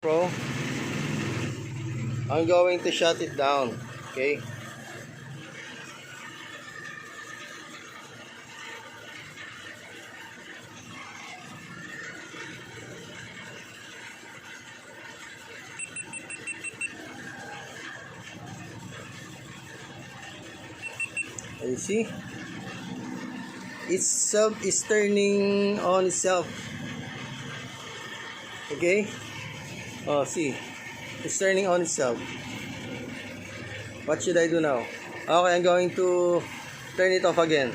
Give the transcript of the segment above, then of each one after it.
Pro, I'm going to shut it down. Okay. You see, itself is turning on itself. Okay. Oh, see, it's turning on itself. What should I do now? Okay, I'm going to turn it off again.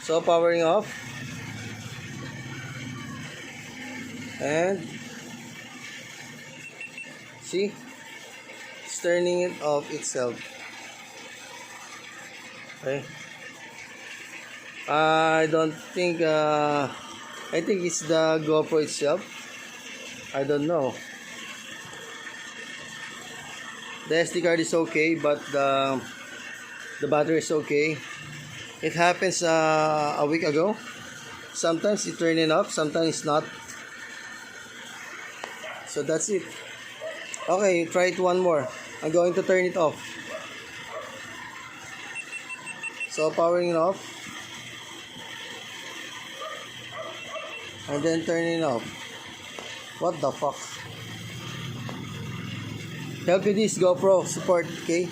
So powering off, and see, it's turning it off itself. Okay. I don't think I think it's the GoPro itself. I don't know. The SD card is okay, but the battery is okay. It happens a week ago. Sometimes it turning off, sometimes it's not. So that's it. Okay, try it one more. I'm going to turn it off. So powering it off, and then turning it off. What the fuck? Help you this GoPro support, okay?